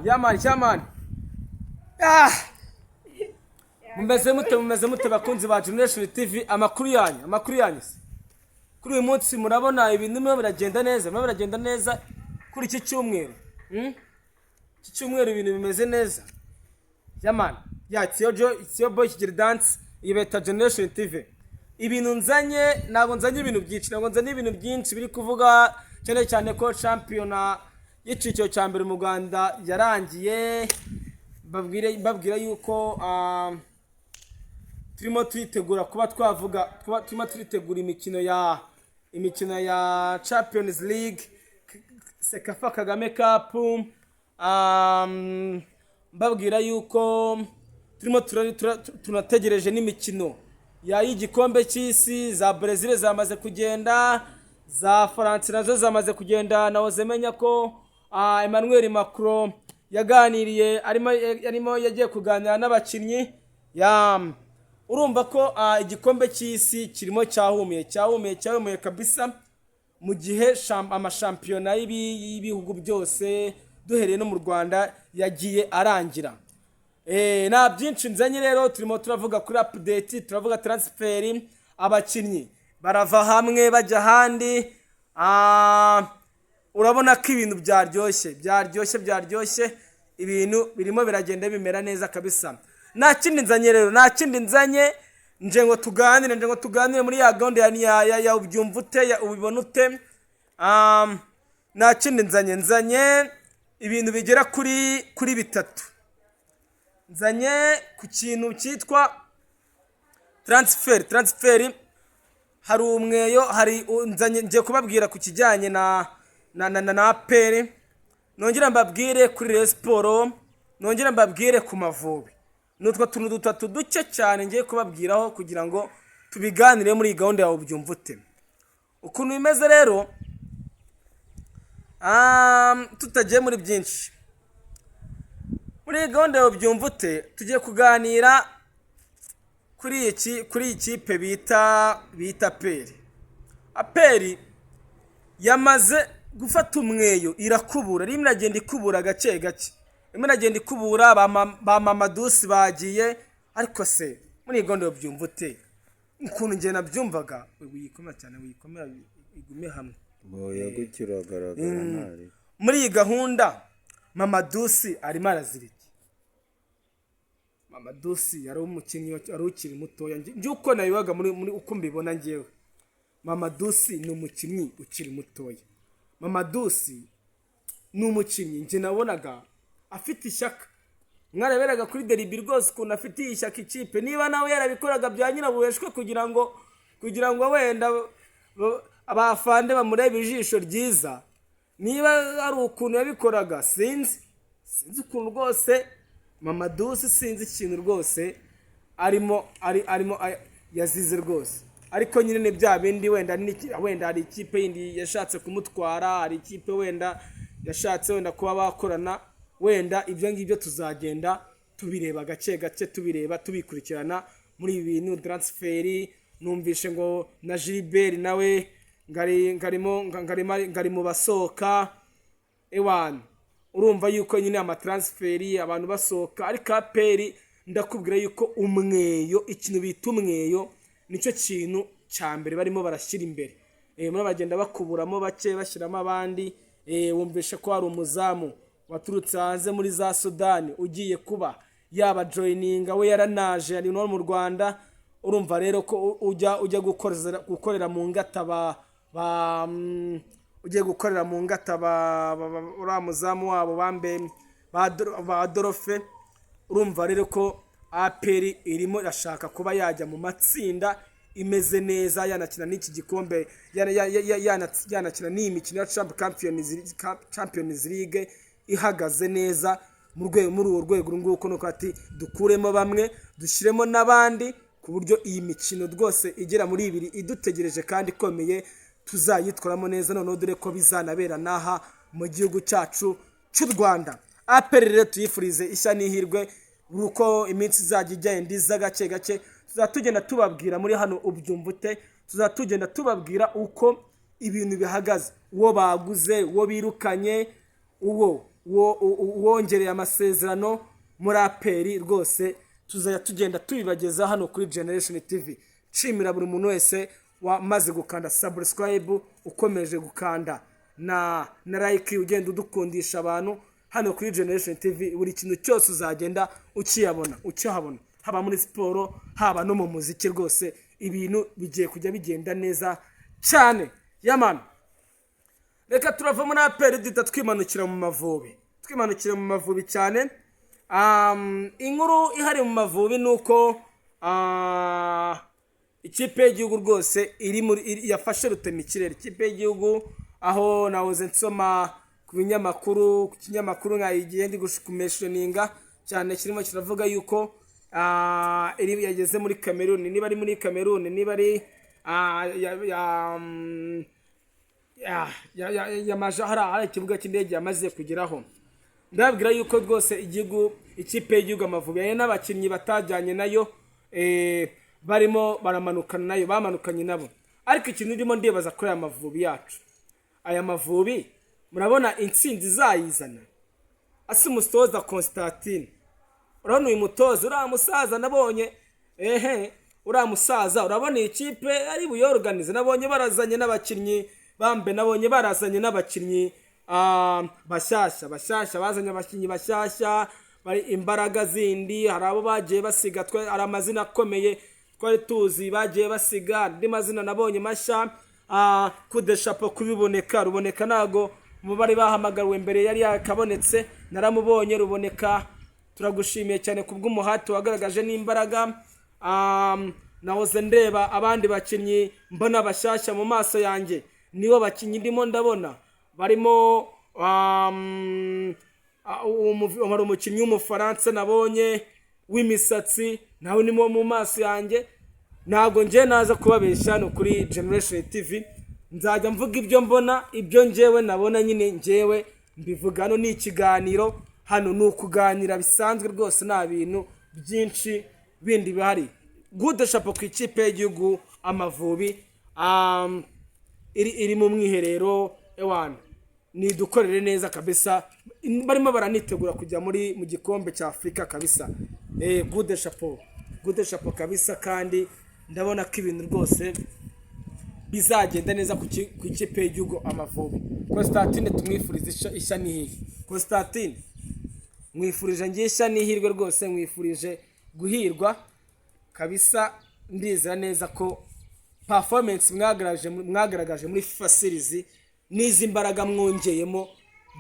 Yaman. Mumeze mute bakunzi ba Generation TV amakuru yanyu. Kuri uyu munsi murabona ibintu biragenda neza kuri iki cyumweru. Iki cyumweru ibintu bimeze neza. Yaman. It's your boy Kigeli Dance ibeta Generation TV. Ibintu ntabwo nzanye ibintu byinshi biri kuvuga cyane ko championa y'iciciro cya mbere mu Rwanda yarangiye. Babwira yuko turimo twitegura kuba turimo turitegura imikino ya Champions League, Sekafa Kagame Cup. Babwira yuko turimo tunategereje n'imikino y'igikombe cy'isi. Za Brazil zamaze kugenda, za France nazo zamaze kugenda. Nahoze menya ko Emmanuel Macron yaganiriye arimo yagiye kuganira n'abakinnyi. Urumva ko igikombe cy'isi kirimo cyahumiye kabisa, mu gihe amashampiyona y'ibihugu byose duhereye no mu Rwanda yagiye arangira. Nta byinshi nzanye rero, turimo turavuga kuri update, turavuga transfer, abakinnyi barava hamwe bajya ahandi. Urabona ko ibintu byaryoshye, ibintu birimo biragenda bimera neza kabisa. Nta kindi nzanye nje ngo tuganire muri ya gahunda ya ubyumva ute, ubibona ute. Nta kindi nzanye ibintu bigera kuri bitatu. Nzanye ku kintu cyitwa transfer. Hari umweyo, ngiye kubabwira ku kijyanye na APR, nongera mbabwire kuri Rayon Sport, nongera mbabwire ku Mavubi. Nutwo tuntu dutatu duke cyane ngiye kubabwiraho kugira ngo tubiganire muri gahunda yawe ubyumva ute. Ukuntu bimeze rero, tutagiye muri byinshi, muri gahunda yawe ubyumva ute tugiye kuganira kuri iyi kipe bita APR. APR yamaze gufata umweyo, irakubura, rimwe iragenda ikubura gake, rimwe iragenda ikubura. Ba Mamadusi bagiye, ariko se muri gahunda y'ubyumva ute ukuntu njye nabyumvaga, wikomera cyane, igume hamwe yagukiragaragara ntari muri iyi gahunda. Mamadusi arimo araziriki. Mamadusi yari umukinnyi wari ukiri mutoya, njye uko nabibaga muri uko mbibona njyewe. Mamadusi ni umukinnyi ukiri mutoya. Mamadusi ni umukinnyi njye nabonaga afite ishyaka. Mwareberaga kuri Derby rwose ukuntu afite ishyaka ikipe. Niba nawe yarabikoraga bya nyirabuheshwe kugira ngo wenda abafande bamurebe ijisho ryiza, niba ari ukuntu yabikoraga sinzi ukuntu rwose. Mamadusi sinzi ikintu rwose arimo yazize rwose. Ariko nyine ni bya bindi, wenda hari ikipe yindi yashatse kumutwara, hari ikipe wenda yashatse kuba bakorana. Wenda ibyo ngibyo tuzagenda tubireba gake tubikurikirana muri ibi bintu transfer. Numvishe ngo na Gilbert nawe ngari mu basohoka. Urumva yuko nyine amatransferi abantu basohoka. Ariko APR ndakubwira yuko ikintu bita umweyo nicyo kintu cya mbere barimo barashyira imbere. Muri bagenda bakuburamo bake bashyiramo abandi. Wumvishe ko hari umuzamu waturutse hanze muri za Sudani ugiye kuba yaba joininga, we yaranaje ari no mu Rwanda. Urumva rero ko ujya gukorera mu ngata ugiye gukorera mu ngata uriya muzamu wabo ba Dorofe. Urumva rero ko APR irimo irashaka kuba yajya mu matsinda imeze neza, yanakina n'iki gikombe, yanakina n'iyi mikino ya Champions League ihagaze neza muri uwo rwego. Nguko nuko ati dukuremo bamwe dushyiremo n'abandi, ku buryo iyi mikino rwose igera muri ibiri idutegereje kandi ikomeye tuzayitwaramo neza. Noneho dore ko bizanabera naha mu gihugu cyacu cy'u Rwanda. APR rero tuyifurize ishya n'ihirwe, uko iminsi izajya igenda iza gake tuzatugenda tubabwira muri hano ubyumva ute. Tuzatugenda tubabwira uko ibintu bihagaze, uwo baguze, uwo birukanye, uwo wongereye amasezerano muri aperi rwose tuzajya tugenda tubibageza hano kuri Generation TV. Nshimira buri muntu wese wamaze gukanda subscribe, ukomeje gukanda na like, ugenda udukundisha abantu hano kuri Generation TV. Buri kintu cyose uzagenda ukihabona, haba muri siporo, haba no mu muziki, rwose ibintu bigiye kujya bigenda neza cyane. Yamana, reka turava muri aperi duhita twimanukira mu Mavubi cyane. Inkuru ihari mu Mavubi nuko ikipe y'igihugu rwose yafashe rutemikirere. Ikipe y'igihugu, aho nahoze nsoma ku kinyamakuru nkayigenda gushikumishoninga cyane, kirimo kiravuga yuko yageze muri Cameroon. Niba ari muri Cameroon, niba ari hari ikibuga cy'indege yamaze kugeraho. Ndababwira yuko rwose ikipe y'igihugu Amavubi yaye n'abakinnyi batajyanye nayo barimo baramanukana nayo, bamanukanye nabo. Ariko ikintu ndimo ndibaza kuri aya Mavubi yacu, aya Mavubi murabona intsinzi zayizana asi umutoza Constantine. Urabona uyu mutoza, uriya musaza nabonye, uriya musaza urabona ikipe ari buyorganize. Nabonye barazanye n'abakinnyi nabonye barazanye n'abakinnyi bashyashya, bazanye abakinnyi bashyashya, bari imbaraga zindi. Hari abo bagiye basiga, ari amazina akomeye twari tuzi bagiye basiga, andi mazina nabonye mashya. Kudeshapo kubiboneka, Ruboneka nago mu bari bahamagariwe mbere yari yakabonetse, naramubonye. Ruboneka turagushimiye cyane kubw'umuhati wagaragaje n'imbaraga. Nahoze ndeba abandi bakinnyi mbona bashyashya mu maso yanjye, nibo bakinnyi ndimo ndabona barimo. Umukinnyi w'Umufaransa nabonye w'imisatsi nawe nimo mu maso yanjye. Ntago nje naza kubabeshya no kuri Generation TV, nzajya mvuga ibyo mbona, ibyo njewe nabona nyine njewe mbivuga. Hano ni ikiganiro, hano ni ukuganira bisanzwe rwose, nta bintu byinshi bindi bihari. Good chapeau ku ikipe y'igihugu Amavubi iri mu mwiherero ewana, ni dukorere neza kabisa. Barimo baranitegura kujya mu gikombe cya Afrika kabisa. Good chapeau kabisa, kandi ndabona ko ibintu rwose bizagenda neza ku ikipe y'igihugu Amavubi. Constantine tumwifuriza ishya n'ihirwe. Constantine mwifurije ngiye ishya n'ihirwe rwose, mwifurije guhirwa kabisa. Ndizera neza ko performance mwagaragaje muri FIFA series n'izi mbaraga mwongeyemo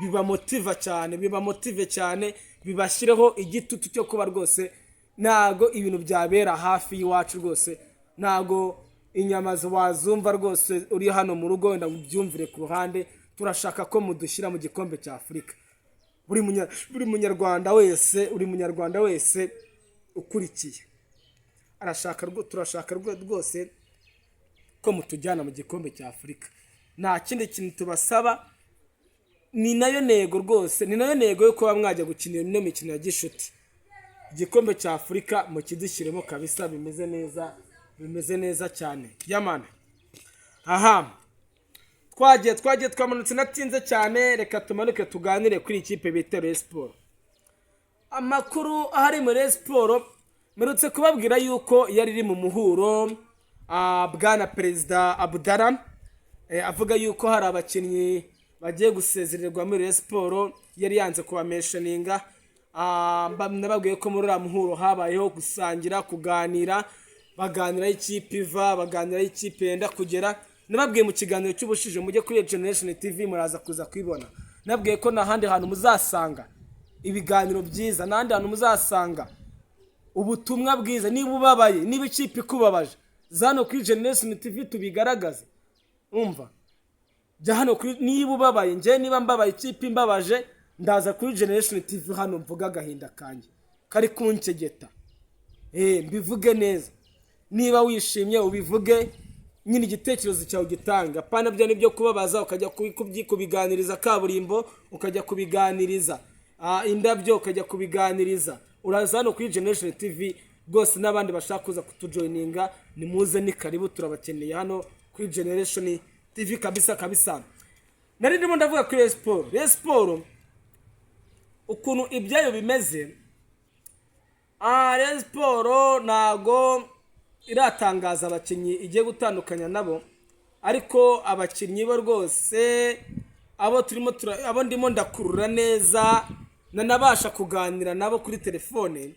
bibamotive cyane, bibashyireho igitutu cyo kuba rwose nago ibintu byabera hafi y'iwacu rwose. Nago inyama wazumva rwose uri hano mu rugo, wenda ubyumvire ku ruhande. Turashaka ko mudushyira mu gikombe cya Afrika. Buri munyarwanda wese ukurikiye turashaka rwose ko mutujyana mu gikombe cya Afrika. Nta kindi kintu tubasaba, ni nayo ntego rwose, ni nayo ntego yo kuba mwajya gukinira ino mikino ya gishuti. Igikombe cya Afrika mukidushyiremo kabisa, bimeze neza cyane. Yamana, twagiye twamanutse natinze cyane. Reka tumanuke tuganire kuri ikipe bita Rayon Sports. Amakuru ahari muri Rayon Sports, merutse kubabwira yuko yari iri mu muhuro bwana Perezida Abdallah, avuga yuko hari abakinnyi bagiye gusezererwa muri Rayon Sports. Yari yanze kubameshoninga. Nababwiye ko muri muhuro habayeho gusangira, kuganira, baganira ikipe iva, baganira ikipe yenda kugera. Nababwiye mu kiganiro cy'ubushije, mujye kuri Generation TV muraza kuza kwibona. Nababwiye ko n'ahandi hantu muzasanga ibiganiro byiza, n'ahandi hantu muzasanga ubutumwa bwiza. Niba ubabaye, niba ikipe ikubabaje, zano kuri Generation TV tubigaragaze. Umva, jya hano kuri, niba ubabaye, nje niba mbabaye ikipe imbabaje, ndaza kuri Generation TV hano mvuga agahinda kanjye kari kuncegeta. Mbivuge neza. Niba wishimye ubivuge, nyine igitekerezo cyawe gitanga. Pana byo nibyo kubabaza ukajya kubiganiriza kaburimbo, ukajya kubiganiriza indabyo, ukajya kubiganiriza. Uraza hano kuri Generation TV rwose, n'abandi bashaka kuza kutujoininga nimuze, ni karibu, turabakeneye hano kuri Generation TV kabisa. Nari ndimo ndavuga kuri Rayon Sports. ukuntu ibyayo bimeze, Rayon Sport ntago iratangaza abakinnyi igiye gutandukanya nabo, ariko abakinnyi bo rwose abo ndimo ndakurura neza nanabasha kuganira nabo kuri telefone.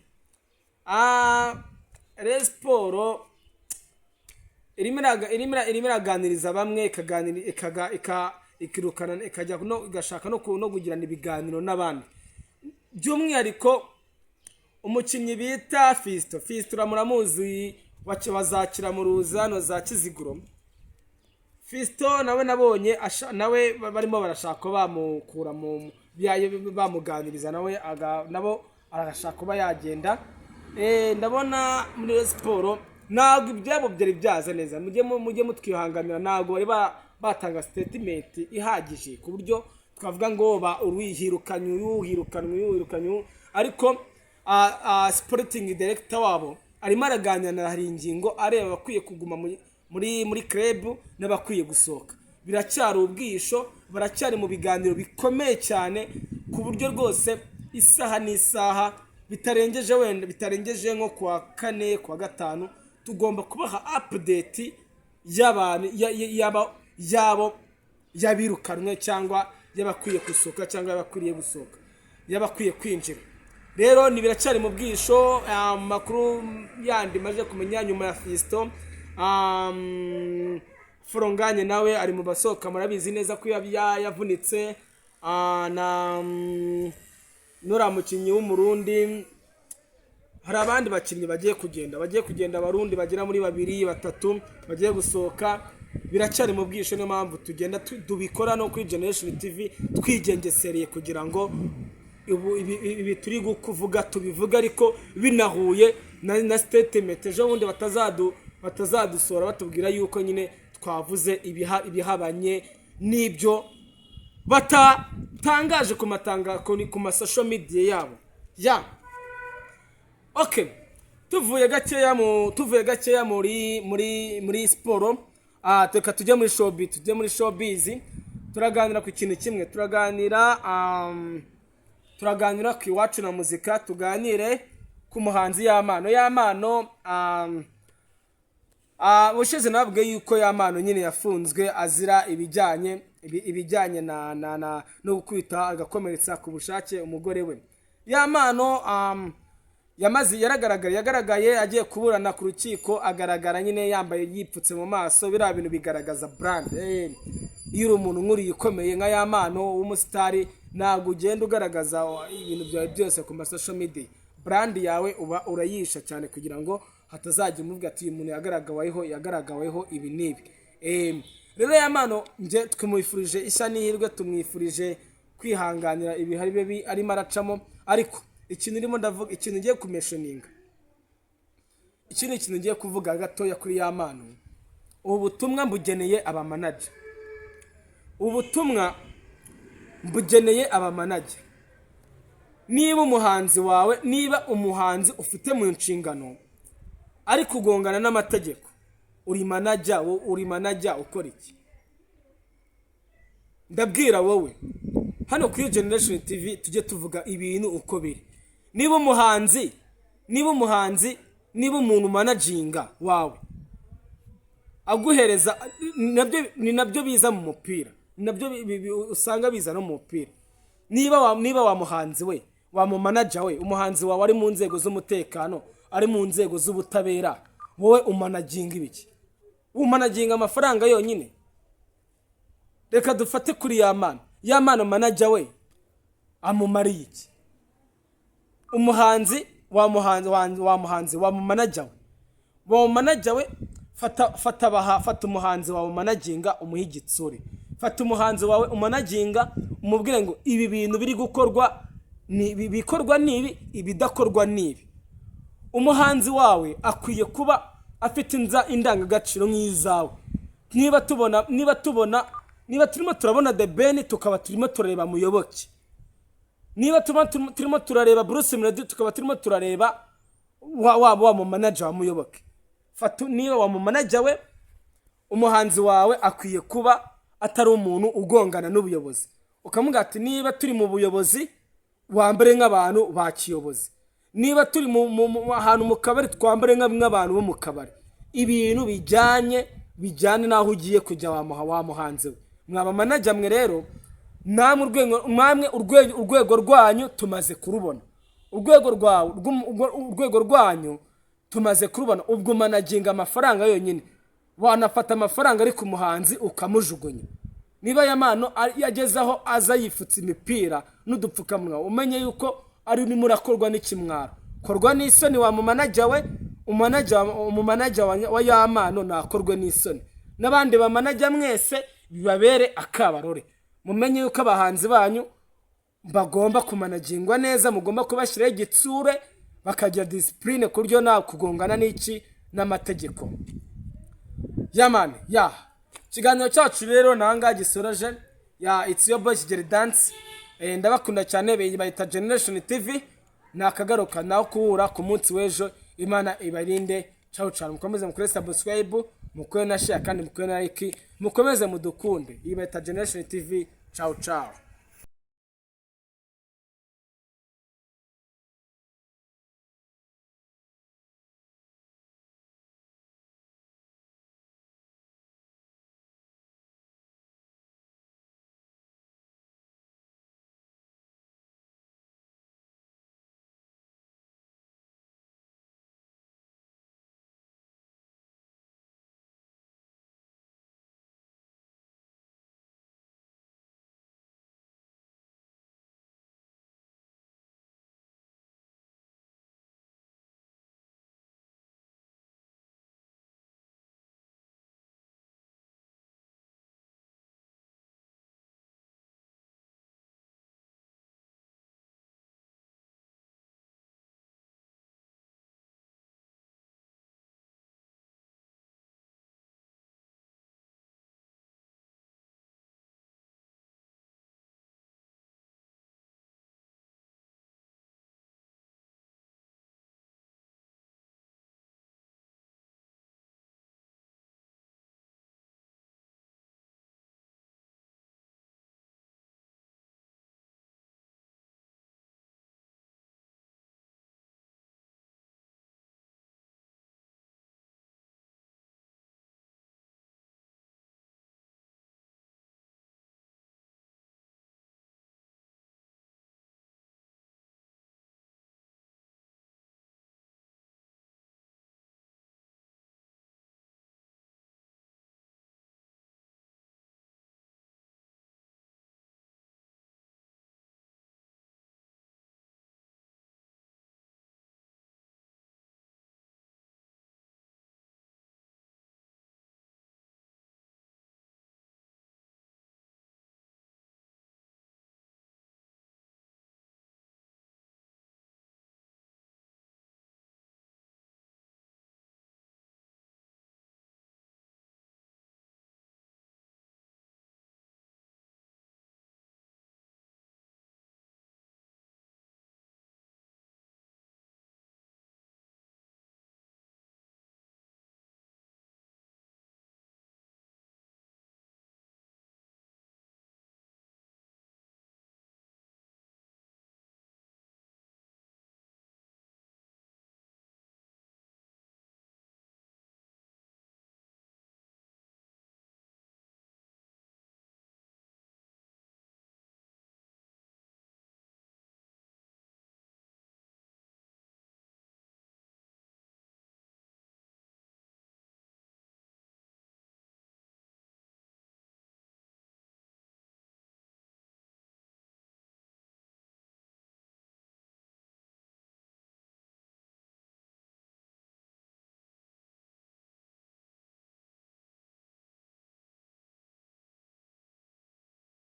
Rayon Sport irimo iraganiriza bamwe, ikirukana ikajya igashaka no kugirana ibiganiro n'abandi. By'umwihariko umukinnyi bita Fiston uramuramuzi, wazakira mu Ruzano za Kiziguro. Fiston nawe nabonye nawe barimo barashaka bamukura mu bamuganiriza, nawe nabo arashaka kuba yagenda. Ndabona muri Rayon Sport ntabwo ibyabo byari byaza neza, mujye mutwihanganira, ntabwo bari batanga statement ihagije ku buryo twavuga ngo uruhirukanywe, ariko sporting director wabo arimo araganira na hari ingingo areba bakwiye kuguma muri club n'abakwiye gusohoka. Biracyari ubwisho, baracyari mu biganiro bikomeye cyane ku buryo rwose isaha n'isaha bitarengeje nko kwa 4 kwa 5 tugomba kubaha update y'abantu yabirukanwe cyangwa yabakwiye gusohoka cyangwa yabakwiriye gusohoka, yabakwiye kwinjira. Rero ni biracyari mu bwisho. Makuru yandi maje kumenya nyuma ya Fiston, Foronganye nawe ari mu basohoka, murabizi neza ko yavunitse, na nura mukinnyi w'umurundi. Hari abandi bakinnyi bagiye kugenda abarundi bagera muri 2-3 bagiye gusohoka. Biracyari mu bwisho, niyo mpamvu tugenda tubikora no kuri Generation TV twigengesereye kugira ngo ibi turi kuvuga tubivuga ariko binahuye na statement ejo bundi batazadusora batubwira yuko nyine twavuze ibihabanye n'ibyo batatangaje ku social media yabo. Okay, tuvuye gakeya muri sport, teka tujye muri showbiz. Turaganira ku kintu kimwe, turaganira ku iwacu na muzika, tuganire ku muhanzi Yamano. Bushize nababwe yuko Yamano nyine yafunzwe azira ibijyanye no gukwita agakomeretsa ku bushake umugore we. Yamano yagaragaye agiye kuburana ku rukiko, agaragara nyine yambaye yipfutse mu maso. Biriya bintu bigaragaza brand. Iyo uri umuntu nk'uriya ukomeye nka Yamano w'umusitari, ntabwo ugenda ugaragaza ibintu byawe byose ku social media. Brand yawe uba urayisha cyane kugira ngo hatazajya umuvuga ati uyu muntu yagaragaweho ibi n'ibi. Rero Yamano nje twimwifurije ishya n'ihirwe, tumwifurije kwihanganira ibihari bibi arimo aracamo. Ariko ikintu ngiye kumeshoninga, ikintu ngiye kuvuga gatoya kuri Yamano, ubutumwa mbugeneye abamanager. Niba umuhanzi ufite mu nshingano ari kugongana n'amategeko, uri manager ukora iki? Ndabwira wowe hano kuri Generation TV tujye tuvuga ibintu uko biri. Niba umuntu managinga wawe aguhereza, nabyo biza mu mupira, nabyo usanga biza no mu mupira. Niba wa muhanzi we, wa mu manager we, umuhanzi wawe ari mu nzego z'umutekano, ari mu nzego z'ubutabera, wowe umanaginga ibiki? Umanaginga amafaranga yonyine? Reka dufate kuri Yamano manager we amumariye iki? Umuhanzi wa mu manager we, fata umuhanzi wawe managinga umuhigitsure. Fata umuhanzi wawe umanaginga, umubwire ngo ibi bintu biri gukorwa bikorwa nibi, ibidakorwa nibi. Umuhanzi wawe akwiye kuba afite indangagaciro nk'izawe. Niba turimo turabona The Ben tukaba turimo turareba Muyoboke, niba turimo turareba Bruce Melody tukaba turimo turareba wa mu manager wa Muyoboke. Niba wa mu manager we, umuhanzi wawe akwiye kuba atari umuntu ugongana n'ubuyobozi. Ukamuga ati niba turi mu buyobozi wambare nk'abantu bakiyobozi. Niba turi ahantu mu kabari twambare nk'abantu bo mu kabari. Ibintu bijyane naho ugiye kujya wa muhanzi we. Mwaba manager mwe rero namwe urwego rwanyu tumaze kurubona. Urwego rwanyu tumaze kurubona. Ubwo managinga amafaranga yonyine, wanafata amafaranga ari ku muhanzi ukamujugunya. Niba yamano yagezaho aza yifutse imipira n'udupfukamwa, umenye yuko ari murakorwa n'ikimwaro. Korwa n'isoni wa manager we, umanager wa yamano nakorwe n'isoni. N'abandi ba manager mwese bibabere akabarore. Mumenye yuko abahanzi banyu bagomba kumanagingwa neza, mugomba kubashyiraho igitsure, bakagira discipline kuryo nta kugongana n'iki n'amategeko. Yamani kiganiro cyacu rero nanga gisoraje It's Your Boy Kigeli Dance. Ndabakunda cyane, bayita Generation TV. Nakagaruka naho kuhura ku munsi w'ejo. Imana ibarinde. Ciao ciao. Mukomeze mukore subscribe, mukore na share kandi mukore na like, mukomeze mudukunde. Bayita Generation TV. Ciao ciao.